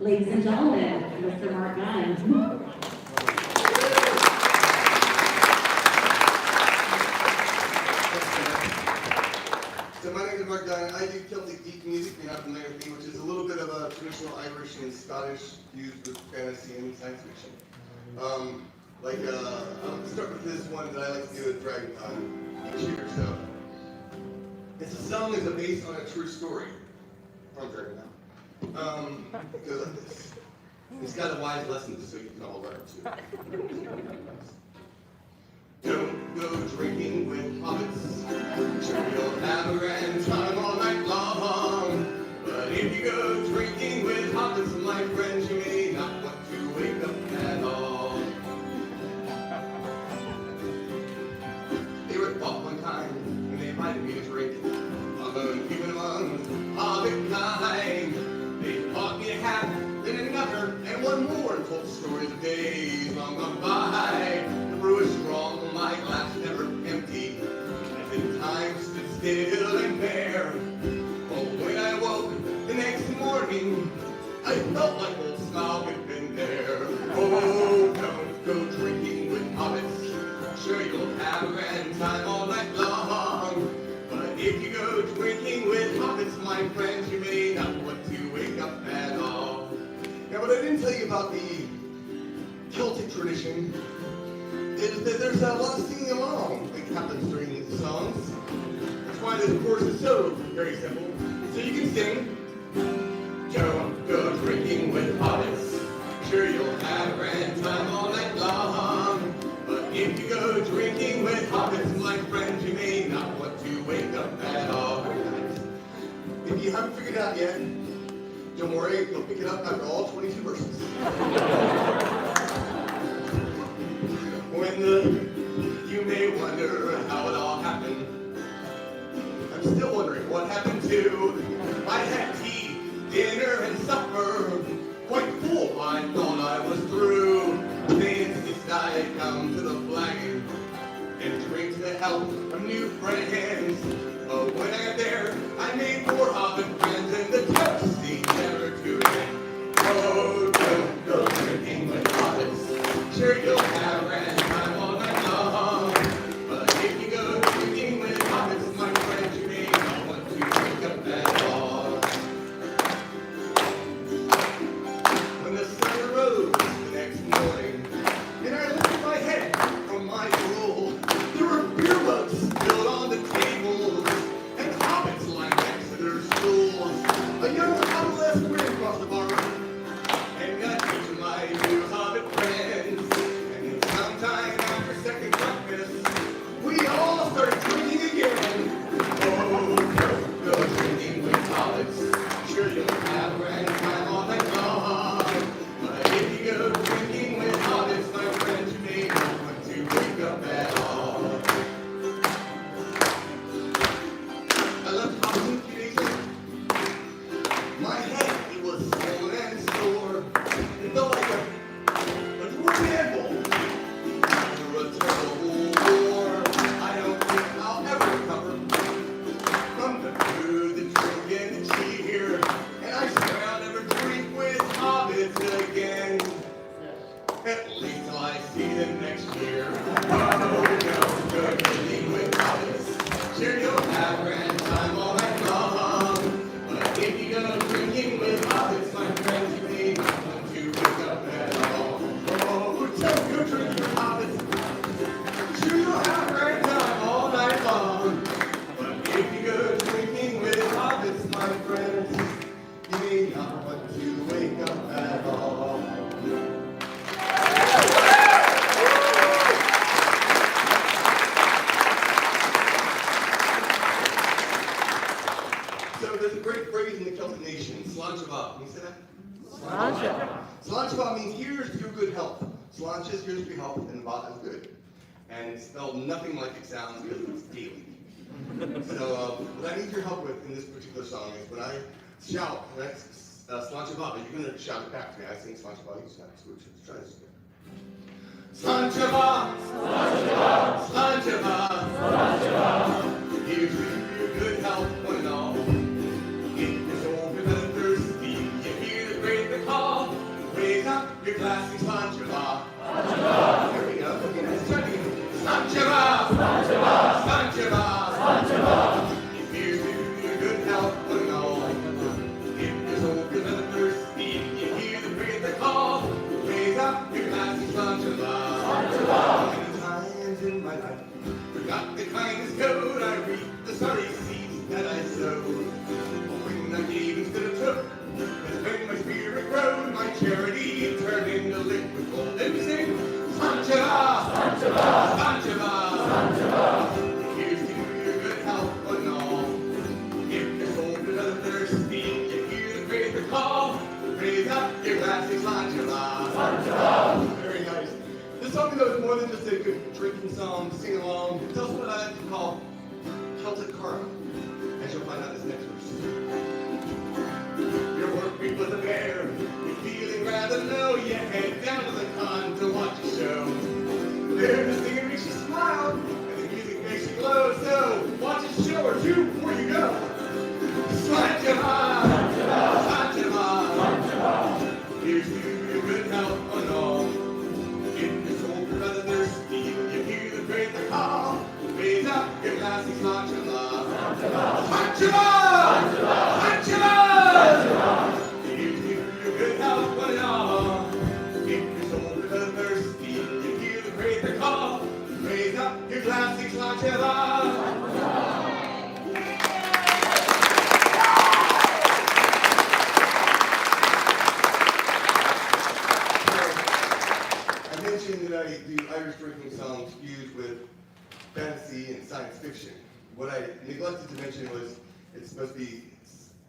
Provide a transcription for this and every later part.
Ladies and gentlemen, Mr. Mark Gunn. So my name is Mark Gunn. I do Celtic geek music, you're not familiar with me, which is a little bit of a traditional Irish and Scottish fused with fantasy and science fiction. I'll start with this one that I like to do at JordanCon each year. So it's a song that's based on a true story from JordanCon. It goes like this. It's got a wise lesson so you can all learn too. Don't go drinking with hobbits. Sure, you'll have a grand time all night long. But if you go drinking with hobbits, my friends, you may not want to wake up at all. They were bought one time, and they invited me to drink. Alone, keeping among hobbit kind. They bought me a hat, then another, and one more, and told stories of days long gone by. The brew is strong, my glass never empty, and the time stood still and bare. Oh, when I woke the next morning, I felt like old Smaug had been there. Oh, don't go drinking with hobbits. Sure, you'll have a grand time all night long. But if you go drinking with hobbits, my friends, you may not want to wake up at all. Now, what I didn't tell you about the Celtic tradition is that there's a lot of singing along that happens during these songs. That's why this chorus is so very simple. So you can sing, don't go drinking with hobbits. Sure, you'll have a grand time all night long. But if you go drinking with hobbits, my friends, you may not want to wake up at all. If you haven't figured it out yet, don't worry, you'll pick it up after all 22 verses. You may wonder how it all happened. I'm still wondering what happened to. I had tea, dinner, and supper. Quite full, I thought I was through. They insist I come to the flag and drink to the health of new friends. Oh, when I got there, I made more hobbit friends, and the toast seemed never to end. Oh, don't go drinking with hobbits. Sure, you'll have a grand time all night long. But if you go drinking with hobbits, my friends, you may not want to wake up at all. When the sun arose the next morning, and I lifted my head from my drool, there were beer mugs spilled on the tables, and hobbits lined next to their stools. A young adolescent ran across the bar and got each of my new hobbit friends. And sometime after second breakfast, we all started drinking again. Oh, don't go drinking with hobbits. Sure, you'll have a grand time all night long. But if you go drinking with hobbits, my friends, you may not want to wake up at all. I left hobbits in a few days later. My head, it was swollen and sore. It felt like a dwarf anvil after a terrible war. I don't think I'll ever recover from the food, the drink, and the cheer. And I swear I'll never drink with hobbits again. At least till I see them next year. Oh, no, go drinking with hobbits. Sure, you'll have a grand time all night long. But if you go drinking with hobbits, my friends, you may not want to wake up at all. Oh, don't go drinking with hobbits. Sure, you'll have a grand time all night long. But if you go drinking with hobbits, my friends, you may not want to wake up at all. So there's a great phrase in the Celtic nation, Sláinte. Can you say that? Sláinte. Sláinte means here's to your good health. Sláinte is here's to your health, and Bach is good. And it's spelled nothing like it sounds because it's Gaelic. So what I need your help with in this particular song is when I shout, that's Sláinte, you're going to shout it back to me. I sing Sláinte, you shout it. So let's try this again. Sláinte, Sláinte, Sláinte. Here's to your good health, one and all. If you're so good and thirsty, you hear the great call. call Celtic Karma, as you'll find out this next verse. Your work week was a bear, you're feeling rather low, you head down to the con to watch a show. There the singer makes you smile, and the music makes you glow, so watch a show or two before you go. Slide your mind, slide your mind. Here's to your good health and all. If your soul brother thirsty, you hear the great call. Raise up your glass and slide your love. Slide your love, slide your love. Here's to your good health and all. If your soul brother thirsty, you hear the great call. Raise up your glass and slide your love. That I do Irish drinking songs fused with fantasy and science fiction. What I neglected to mention was it's supposed to be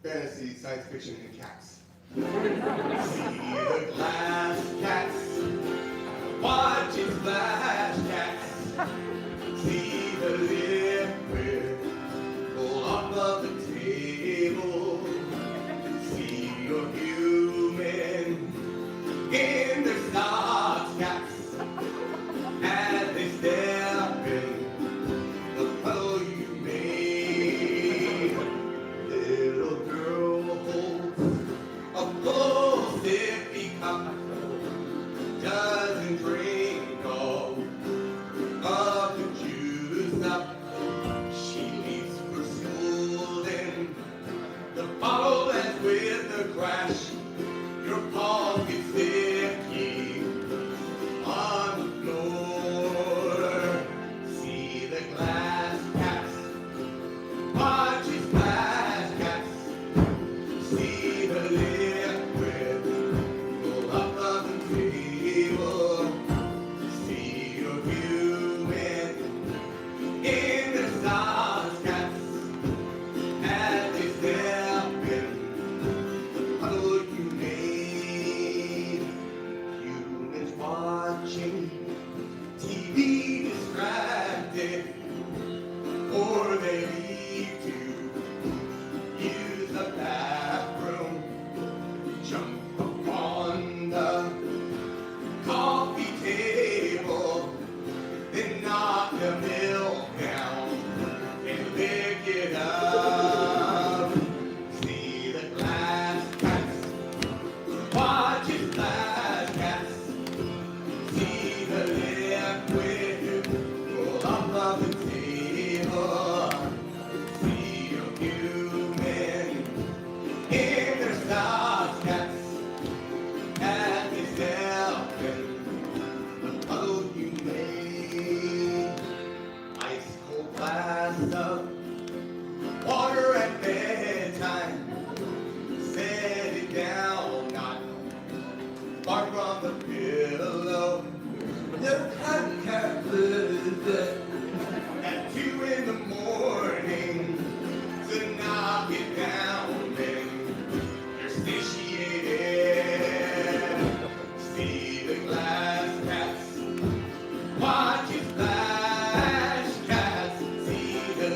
fantasy, science fiction, and cats. See the glass cats, watch it splash cats. See the liquid pull off of the table. See your human in their socks, cats. As they step in the puddle you made, little girl holds a full sippy cup, doesn't drink all of the juice up. She leaves for school in the bottle that's with the crash. Your paws get sticky on the floor. See the glass cats, watch it splash cats. See the liquid roll up on the table. See your human in their socks, cats. As they step in the puddle you made. Humans watching TV distracted, or they leave to use the bathroom. Jump upon the coffee table, then knock the milk down and lick it up. See the glass cats, watch it splash cats. See the liquid roll off of the table. See your human in their socks, cats. As they step in the puddle you made. Ice cold glass of water at bedtime. Set it down, not far from the pillow. No contact at 2 in the morning. So knock it down, then you're satiated. See the glass cats, watch it splash cats. See the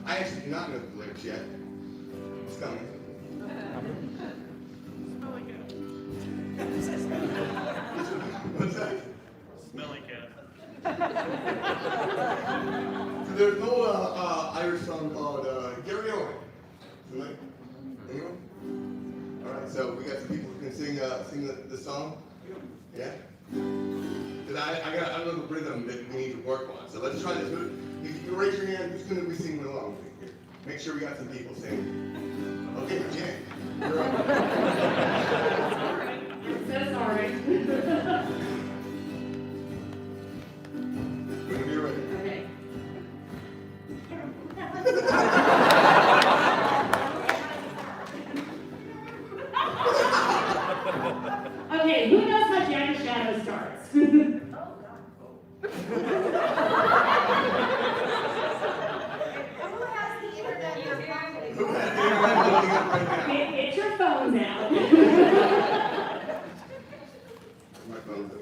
I actually do not know the lyrics yet. It's coming. What's that? Smelly cat. So there's an old Irish song called Gary Owen. Anyone? All right, so we got some people who can sing the song. Yeah? Because I don't know the rhythm that we need to work on. So let's try this. If you raise your hand, who's going to be singing along? Make sure we got some people singing. Okay, Jen. You're up. I'm so sorry. Whenever you're ready. Okay. Okay, who knows how Jagged Shadow starts? Get your phones out. My phone's up.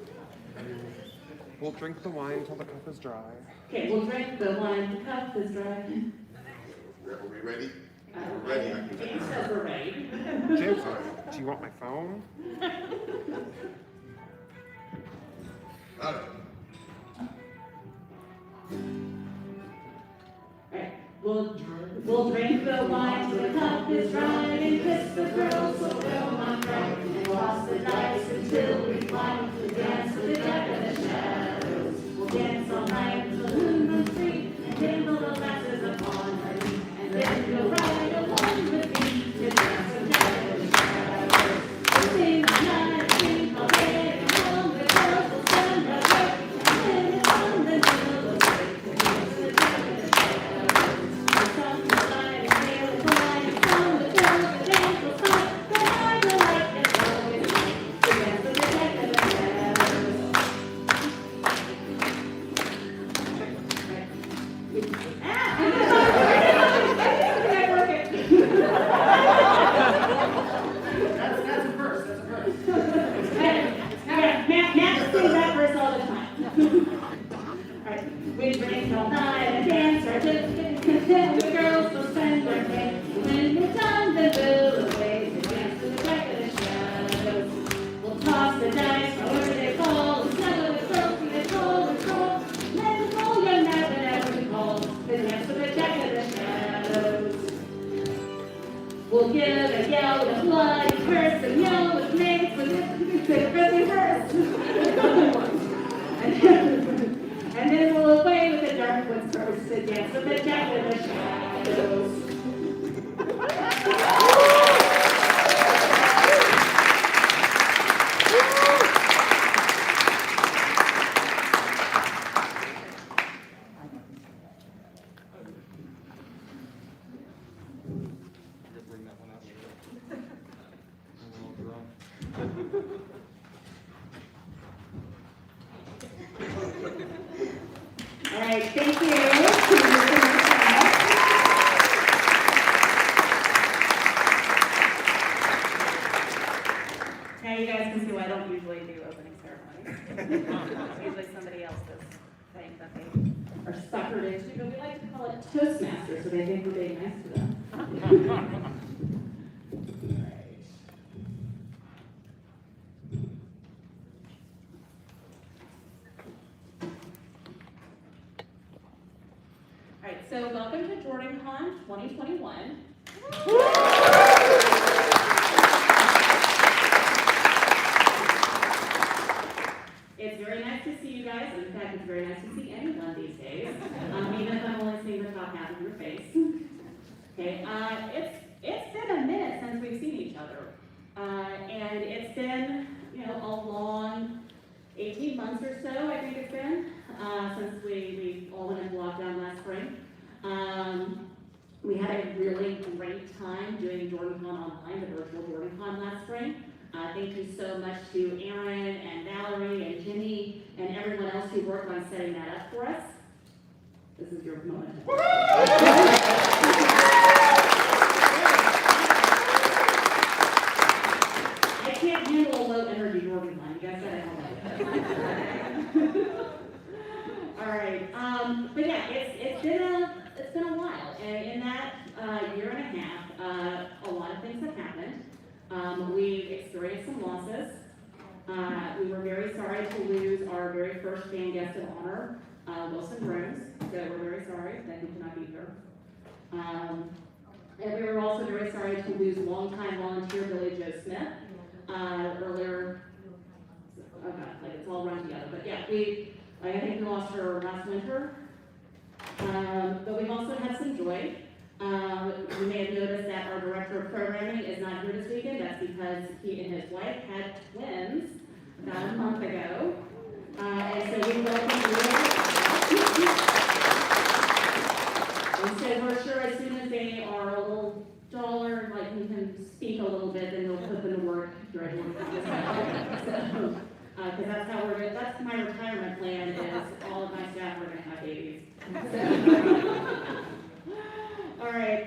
We'll drink the wine until the cup is dry. Okay, we'll drink the wine. The cup is dry. Are we ready? We're ready. I can James says we're ready. James, do you want my phone? All right. Alright, we'll drink the wine till the cup is dry and kiss the girl so well my friend and toss the dice until we find the dance with the deck of the shadows. We'll dance all night until the moon runs free and kindle the lasses upon her knee and then we'll ride along with me to dance with the deck of the shadows. We'll sing all night, sing all day, and all the girls will stand our way and then it's on the middle of the way to dance with the deck of the shadows. The sun will shine and sail and fly and from the girls the dance will start. The night will light and always light to dance with the deck of the shadows. That's a verse. Matt sings that verse all the time. Alright, we drink all night and dance our content. The girls will spend their day. When we're done, then we'll away to dance to the deck of the shadows. We'll toss the dice, however they fall, and snuggle the trophy they roll and roll. Let us roll young now whenever we call the dance to the deck of the shadows. We'll give a yell with blood and curse and yell with names with the prison verse. And then we'll away with the dark woods first to dance with the deck of the shadows. Bring that one out. I'm a little drunk. All right, thank you. Now you guys can see why I don't usually do opening ceremonies. Usually somebody else does things that they are suckered into, but we like to call it Toastmasters, so they think we're being nice to them. All right, so welcome to JordanCon 2021. It's very nice to see you guys. In fact, it's very nice to see anyone these days, even if I'm only seeing the top half of your face. Okay, it's been a minute since we've seen each other, and it's been a long 18 months or so. I think it's been since we all went into lockdown last spring. We had a really great time doing JordanCon online, the virtual JordanCon last spring. Thank you so much to Aaron and Valerie and Jimmy and everyone else who worked on setting that up for us. This is your moment. I can't handle a low energy JordanCon. You guys gotta help me. All right. But yeah, it's been a while, and in a year and a half, a lot of things have happened. We've experienced some losses. We were very sorry to lose our very first fan guest of honor, Wilson Brooms, so we're very sorry that he cannot be here. And we were also very sorry to lose longtime volunteer Billy Joe Smith earlier. Oh God, like it's all run together. But yeah, I think we lost her last winter. But we've also had some joy. You may have noticed that our director of programming is not here this weekend. That's because he and his wife had twins about a month ago. And so we welcome you. And so we're sure as soon as they are a little taller, like we can speak a little bit, then we'll put them to work directly. So, because that's how we're going. That's my retirement plan. Is all of my staff are going to have babies. So. All right.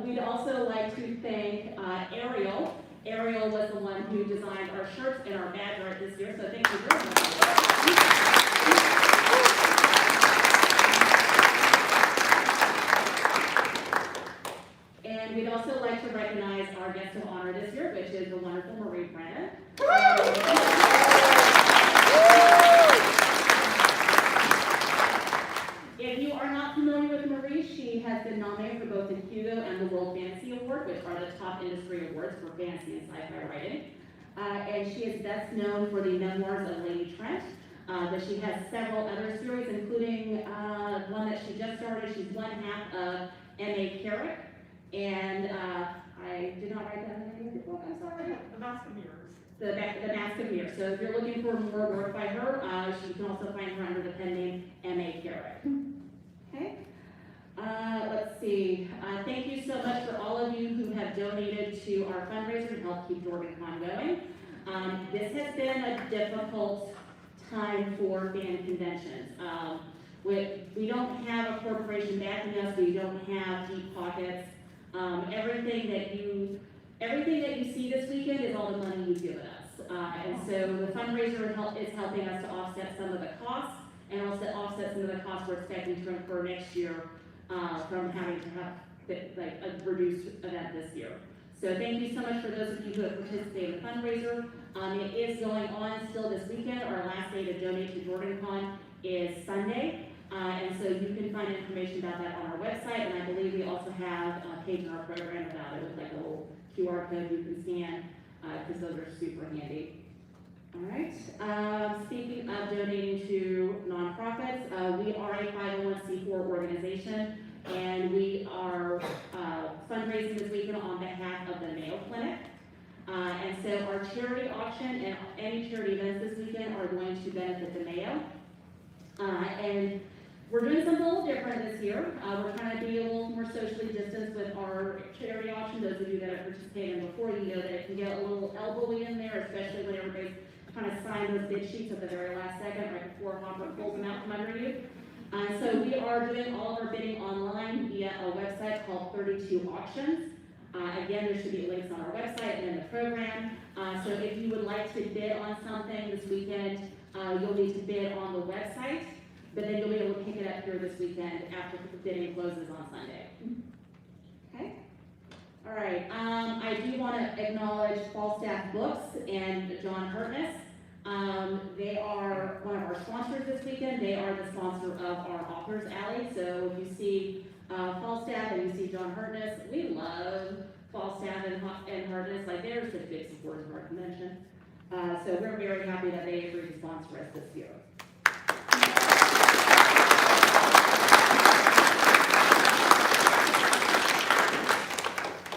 We'd also like to thank Ariel. Ariel was the one who designed our shirts and our badge art this year. So thank you very much. And we'd also like to recognize our guest of honor this year, which is the wonderful Marie Brennan. If you are not familiar with Marie, she has been nominated for both the Hugo and the World Fantasy Award, which are the top industry awards for fantasy and sci-fi writing. And she is best known for the memoirs of Lady Trent, but she has several other series, including one that she just started. She's one half of M.A. Carrick, and I did not write that in the book, I'm sorry. The Mask of Mirrors. The Mask of Mirrors. So if you're looking for more work by her, you can also find her under the pen name M.A. Carrick. Okay. Let's see. Thank you so much for all of you who have donated to our fundraiser to help keep JordanCon going. This has been a difficult time for fan conventions. We don't have a corporation backing us. We don't have deep pockets. Everything that you see this weekend is all the money you've given us. And so the fundraiser is helping us to offset some of the costs and also offset some of the costs we're expecting to incur next year from having to have a reduced event this year. So thank you so much for those of you who have participated in the fundraiser. It is going on still this weekend. Our last day to donate to JordanCon is Sunday. And so you can find information about that on our website, and I believe we also have a page in our program about it with like a little QR code you can scan, because those are super handy. All right. Speaking of donating to nonprofits, we are a 501c4 organization, and we are fundraising this weekend on behalf of the Mayo Clinic. And so our charity auction and any charity events this weekend are going to benefit the Mayo. And we're doing something a little different this year. We're trying to be a little more socially distanced with our charity auction. Those of you that have participated in before, you know that it can get a little elbowy in there, especially when everybody's trying to sign those bid sheets at the very last second, right before Hopper pulls them out from under you. So we are doing all of our bidding online via a website called 32 Auctions. Again, there should be links on our website and in the program. So if you would like to bid on something this weekend, you'll need to bid on the website, but then you'll be able to pick it up here this weekend after the bidding closes on Sunday. Okay? All right. I do want to acknowledge Falstaff Books and John Hartness. They are one of our sponsors this weekend. They are the sponsor of our Authors Alley. So if you see Falstaff and you see John Hartness, we love Falstaff and Hartness. Like, they're such big supporters of our convention. So we're very happy that they agreed to sponsor us this year.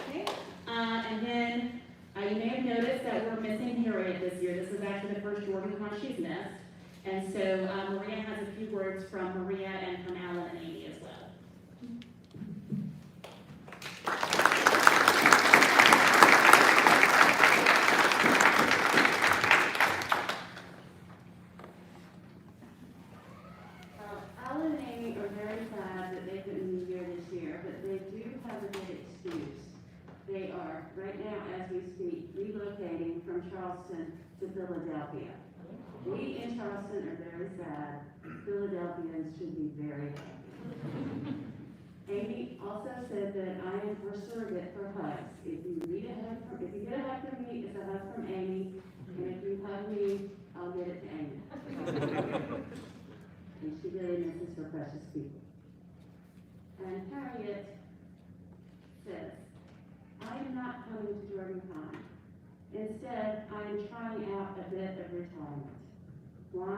Okay, and then you may have noticed that we're missing Harriet this year. This is actually the first JordanCon she's missed. And so Maria has a few words from Maria and from Alan and Amy as well. Alan and Amy are very sad that they couldn't be here this year, but they do have a good excuse. They are, right now as we speak, relocating from Charleston to Philadelphia. We in Charleston are very sad. Philadelphians should be very happy. Amy also said that I am her surrogate for hugs. If you get a hug from me, it's a hug from Amy, and if you hug me, I'll get it to Amy. And she really misses her precious people. And Harriet says, I am not coming to JordanCon. Instead, I am trying out a bit of retirement. Why?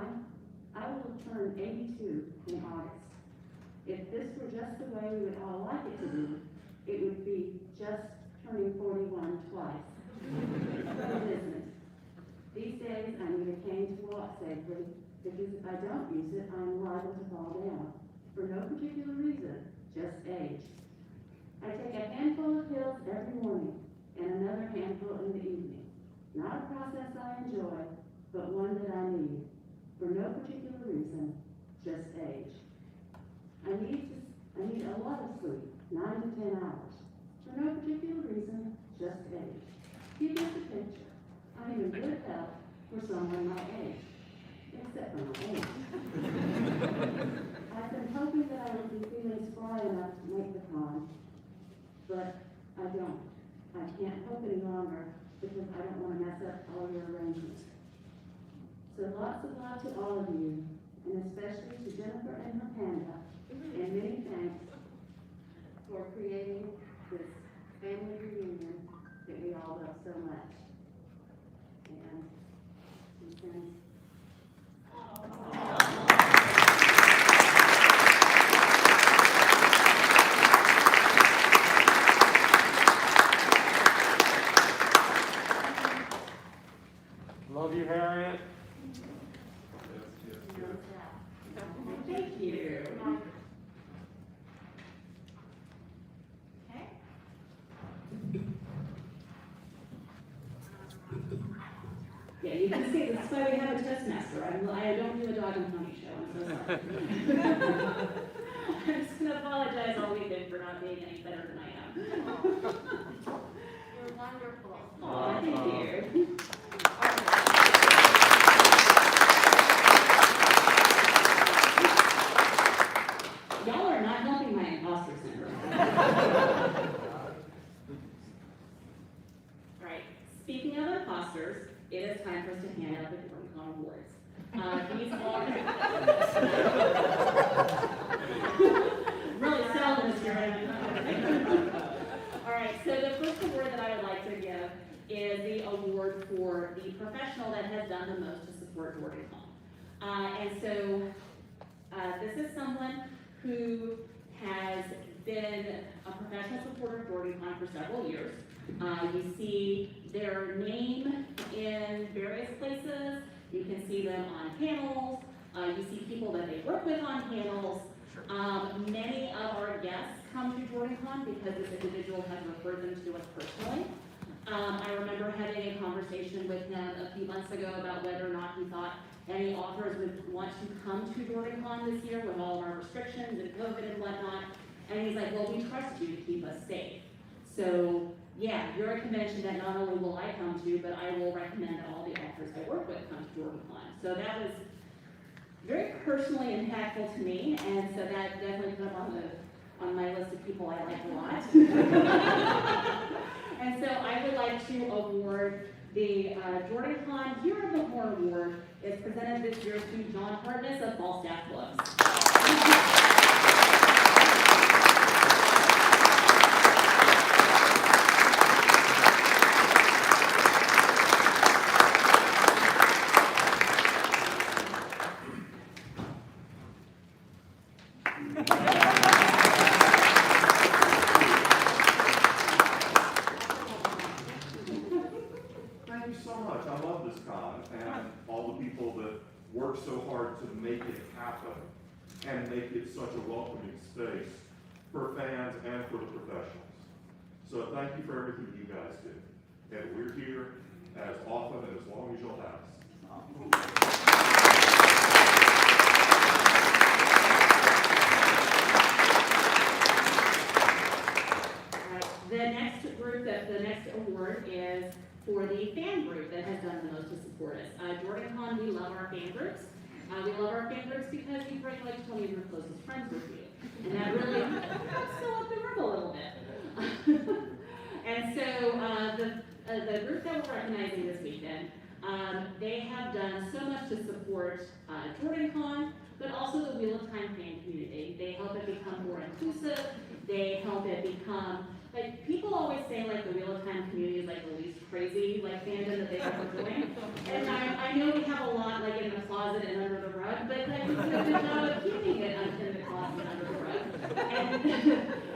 I will turn 82 in August. If this were just the way we would all like it to be, it would be just turning 41 twice. But it isn't. These days, I need a cane to walk safely, because if I don't use it, I'm liable to fall down. For no particular reason, just age. I take a handful of pills every morning, and another handful in the evening. Not a process I enjoy, but one that I need. For no particular reason, just age. I need a lot of sleep, 9 to 10 hours. For no particular reason, just age. You get the picture. I'm in good health for someone my age. Except for my age. I've been hoping that I would be feeling spry enough to make the con, but I don't. I can't hope any longer because I don't want to mess up all your arrangements. So lots of love to all of you, and especially to Jennifer and her panda, and many thanks for creating this family reunion that we all love so much. And she sends Love you, Harriet. Thank you. Okay. Yeah, you can see, that's why we have a Toastmaster. I don't do a dog and pony show, I'm so sorry. I'm just gonna apologize all weekend for not being any better than I am. You're wonderful. Aw, thank you. Y'all are not helping my imposter syndrome. All right, speaking of imposters, it is time for us to hand out the JordanCon awards. These are really selling this year. All right, so the first award that I would like to give is the award for the professional that has done the most to support JordanCon. And so this is someone who has been a professional supporter of JordanCon for several years. You see their name in various places. You can see them on panels. You see people that they work with on panels. Many of our guests come to JordanCon because this individual has referred them to us personally. I remember having a conversation with him a few months ago about whether or not he thought any authors would want to come to JordanCon this year with all of our restrictions and COVID and whatnot. And he's like, well, we trust you to keep us safe. So yeah, you're a convention that not only will I come to, but I will recommend that all the authors I work with come to JordanCon. So that was very personally impactful to me, and so that definitely put up on my list of people I like a lot. And so I would like to award the JordanCon Hero of the Horn Award. It's presented this year to John Hartness of Falstaff Books. Thank you so much. I love this con and all the people that work so hard to make it happen and make it such a welcoming space for fans and for the professionals. So thank you for everything you guys do. And we're here as often and as long as you'll have us. The next award is for the fan group that has done the most to support us. JordanCon, we love our fan groups. We love our fan groups because we bring like 20 of your closest friends with you. And that really still up the room a little bit. And so the group that we're recognizing this weekend, they have done so much to support JordanCon, but also the Wheel of Time fan community. They help it become more inclusive. They help it become, like, people always say, like, the Wheel of Time community is, like, the least crazy, like, fandom that they've ever joined. And I know we have a lot, like, in the closet and under the rug, but, like, we do a good job of keeping it in the closet and under the rug.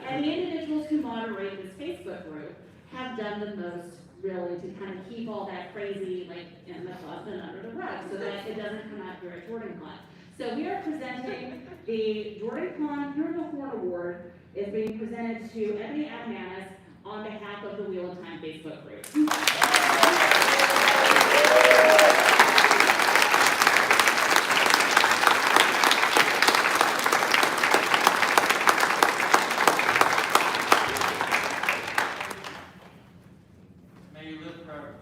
And the individuals who moderate this Facebook group have done the most, really, to kind of keep all that crazy, like, in the closet and under the rug, so that it doesn't come out here at JordanCon. So we are presenting the JordanCon Hero of the Horn Award. Is being presented to Ebony Adamanis on behalf of the Wheel of Time Facebook group. May you live forever.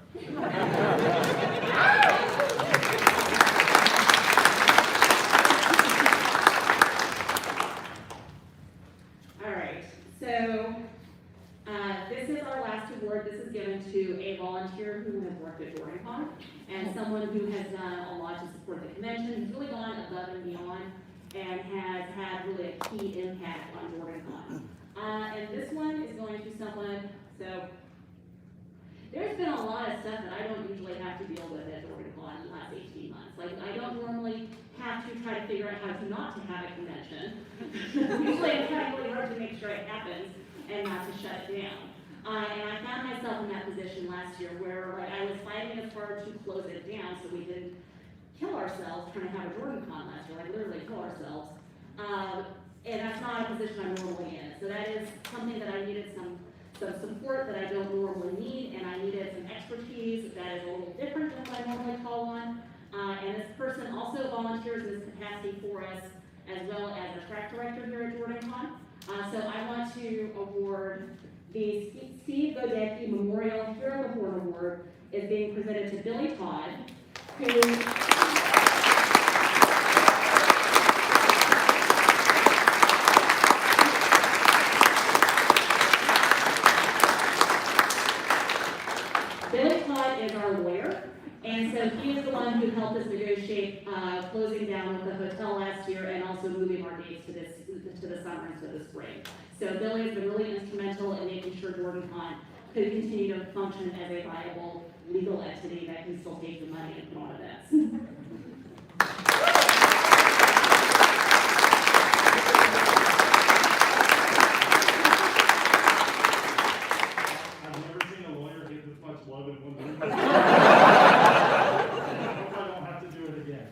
This is given to a volunteer who has worked at JordanCon and someone who has done a lot to support the convention, who's really gone above and beyond and has had really a key impact on JordanCon. And this one is going to someone, so there's been a lot of stuff that I don't usually have to deal with at JordanCon in the last 18 months. Like, I don't normally have to try to figure out how to not to have a convention. Usually I'm trying really hard to make sure it happens and not to shut it down. And I found myself in that position last year where, like, I was fighting as hard to close it down so we didn't kill ourselves trying to have a JordanCon last year, like literally kill ourselves. And that's not a position I'm normally in. So that is something that I needed some support that I don't normally need, and I needed some expertise that is a little different than what I normally call on. And this person also volunteers in this capacity for us, as well as a track director here at JordanCon. So I want to award the Steve Godecki Memorial Hero of the Horn Award is being presented to Billy Todd, who Billy Todd is our lawyer, and so he is the one who helped us negotiate closing down with the hotel last year and also moving our dates to the summer and to the spring. So Billy has been really instrumental in making sure JordanCon could continue to function as a viable legal entity that can still take the money and put on events. I've never seen a lawyer get this much love in one room. I hope I don't have to do it again.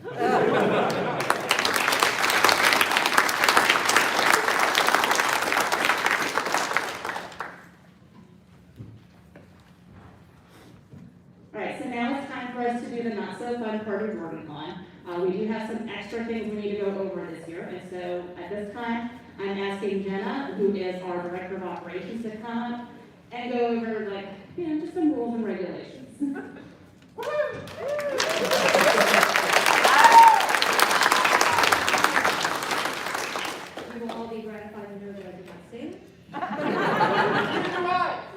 Alright, so now it's time for us to do the not so fun part of JordanCon. We do have some extra things we need to go over this year, and so at this time, I'm asking Jenna, who is our Director of Operations, to come up and go over, like, just some rules and regulations. You will all be gratified to know that I did not sing.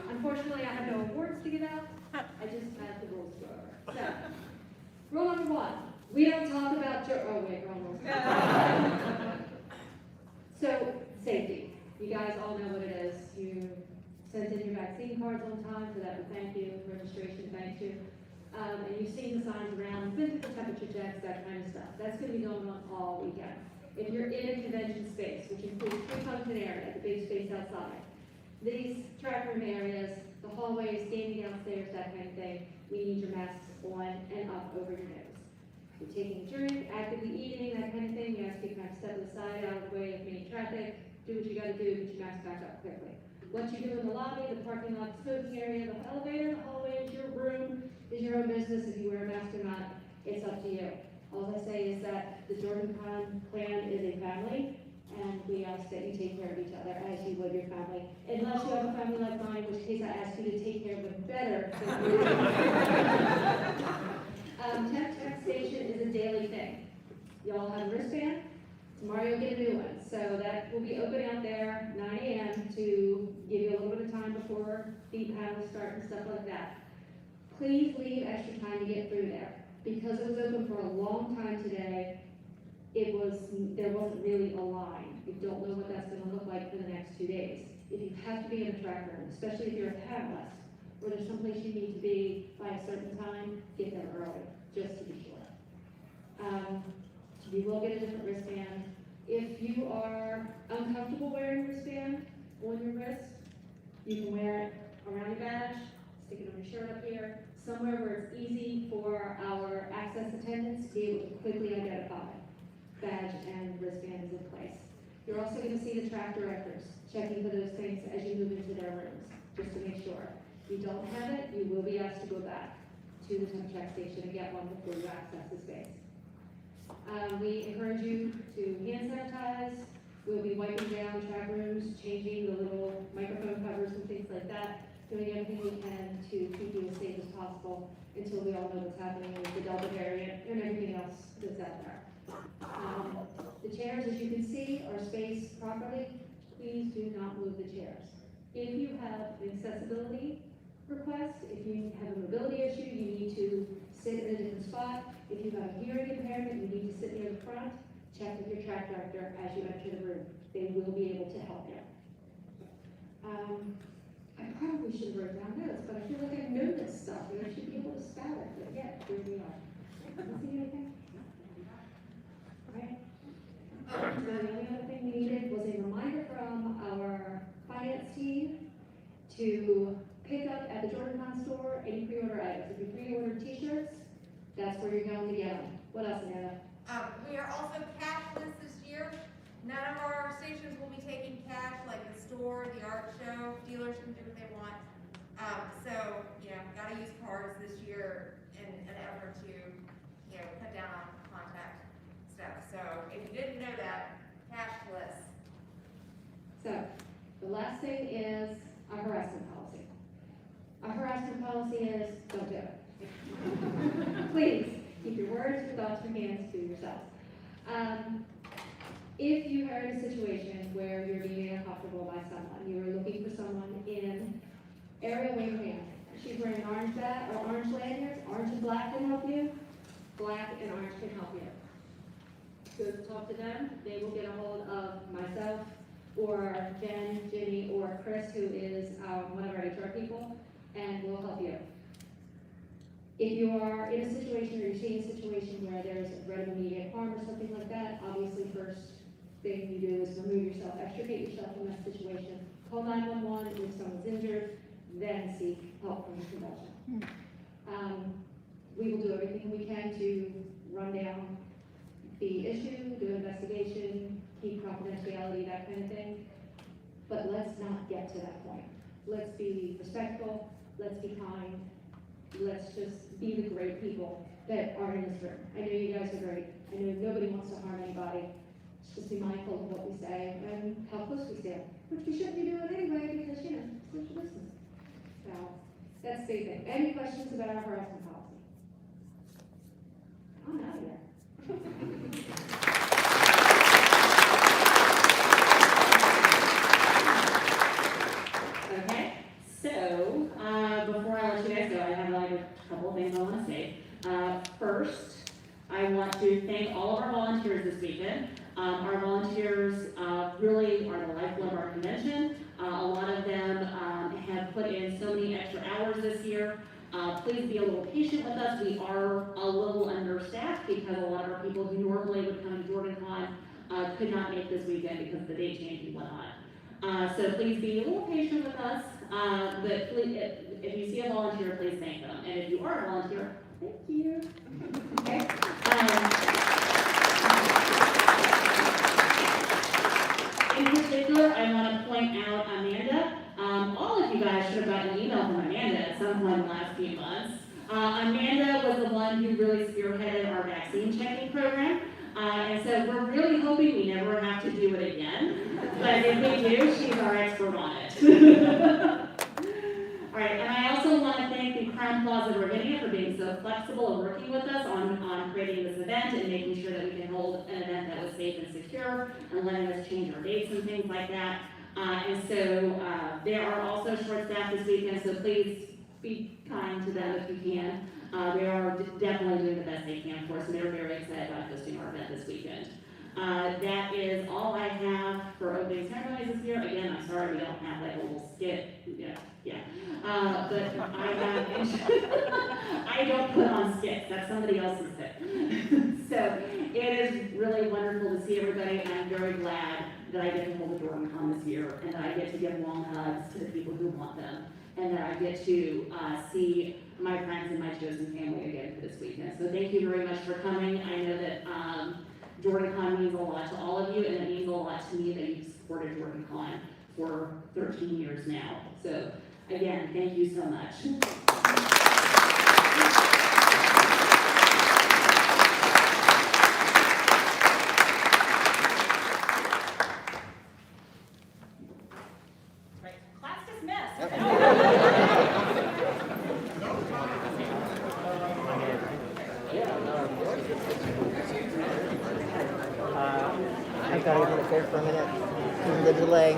Unfortunately, I have no awards to give out. I just have the rules to go over. So, rule number 1, we don't talk about oh wait, wrong rules. So, safety. You guys all know what it is. You sent in your vaccine cards on time, so that would thank you. Registration, thank you. And you've seen the signs around, physical temperature checks, that kind of stuff. That's going to be going on all weekend. If you're in a convention space, which includes the function area, the big space outside, these track room areas, the hallways, standing downstairs, that kind of thing, we need your masks on and up over your nose. You're taking a drink, actively eating, that kind of thing, you have to kind of step aside, out of the way of main traffic, do what you gotta do, get your mask back up quickly. What you do in the lobby, the parking lot, smoking area, the elevator, the hallway is your room, is your own business. If you wear a mask or not, it's up to you. All I say is that the JordanCon clan is a family, and we ask that you take care of each other as you would your family. Unless you have a family like mine, in which case I ask you to take care of them better. Temp station is a daily thing. Y'all have a wristband. Tomorrow you'll get a new one, so that will be open out there 9 a.m. to give you a little bit of time before the panels start and stuff like that. Please leave extra time to get through there. Because it was open for a long time today, there wasn't really a line. We don't know what that's gonna look like for the next 2 days. If you have to be in a track room, especially if you're a panelist, or there's someplace you need to be by a certain time, get there early, just to be sure. You will get a different wristband. If you are uncomfortable wearing a wristband on your wrist, you can wear it around your badge, stick it on your shirt up here, somewhere where it's easy for our access attendants to be able to quickly identify badge and wristband is in place. You're also going to see the track directors checking for those things as you move into their rooms, just to make sure. If you don't have it, you will be asked to go back to the temp check station and get one before you access the space. We encourage you to hand sanitize. We'll be wiping down track rooms, changing the little microphone covers and things like that, doing everything we can to keep you as safe as possible until we all know what's happening with the Delta variant and everything else that's out there. The chairs, as you can see, are spaced properly. Please do not move the chairs. If you have an accessibility request, if you have a mobility issue, you need to sit in a different spot. If you have a hearing impairment, you need to sit near the front. Check with your track director as you enter the room. They will be able to help you. I probably should have wrote down notes, but I feel like I know this stuff and I should be able to spell it, but yeah, here we are. See anything? Right? So the only other thing we needed was a reminder from our finance team to pick up at the JordanCon store any pre-order items. If you pre-ordered t-shirts, that's where you're going to get them. What else, Amanda? We are also cashless this year. None of our stations will be taking cash, like the store, the art show. Dealers can do what they want. So, gotta use cards this year in an effort to, cut down on contact stuff. So, if you didn't know that, cashless. So, the last thing is our harassment policy. Our harassment policy is, don't do it. Please, keep your words, your thoughts, your hands to yourselves. If you are in a situation where you're being uncomfortable by someone, you are looking for someone in Ariel, wave your hand. She's wearing an orange bat or orange lanyards. Orange and black can help you. Black and orange can help you. Go talk to them. They will get a hold of myself or Jen, Ginny, or Chris, who is one of our HR people, and we'll help you. If you are in a situation or you're seeing a situation where there's a threat of immediate harm or something like that, obviously first thing you do is remove yourself, extricate yourself from that situation, call 911 if someone's injured, then seek help from the convention. We will do everything we can to run down the issue, do an investigation, keep confidentiality, that kind of thing. But let's not get to that point. Let's be respectful, let's be kind, let's just be the great people that are in this room. I know you guys are great. I know nobody wants to harm anybody. Just be mindful of what we say and how close we stand, which we shouldn't be doing anyway because, social distance. So, that's the thing. Any questions about our harassment policy? I'm out of here. Okay, so, before I let you guys go, I have a couple of things I want to say. First, I want to thank all of our volunteers this weekend. Our volunteers really are the lifeblood of our convention. A lot of them have put in so many extra hours this year. Please be a little patient with us. We are a little understaffed because a lot of our people who normally would come to JordanCon could not make this weekend because of the date change and whatnot. So please be a little patient with us. But please, if you see a volunteer, please thank them. And if you are a volunteer, thank you. Okay. In particular, I want to point out Amanda. All of you guys should have gotten an email from Amanda at some point in the last few months. Amanda was the one who really spearheaded our vaccine checking program. And so we're really hoping we never have to do it again. But if we do, she's our expert on it. All right, and I also want to thank the Crown Plaza Ravinia for being so so flexible and working with us on creating this event and making sure that we can hold an event that was safe and secure and letting us change our dates and things like that. And so they are also short-staffed this weekend, so please be kind to them if you can. They are definitely doing the best they can for us, and they're very excited about hosting our event this weekend. That is all I have for opening ceremonies this year. Again, I'm sorry we don't have like a little skit. Yeah. But I have, I don't put on skits. That's somebody else's thing. So it is really wonderful to see everybody, and I'm very glad that I get to hold a JordanCon this year, and that I get to give long hugs to the people who want them, and that I get to see my friends and my chosen family again for this weekend. So thank you very much for coming. I know that JordanCon means a lot to all of you, and it means a lot to me that you've supported JordanCon for 13 years now. So again, thank you so much. Right, class dismissed. I've got to get it there for a minute because of the delay.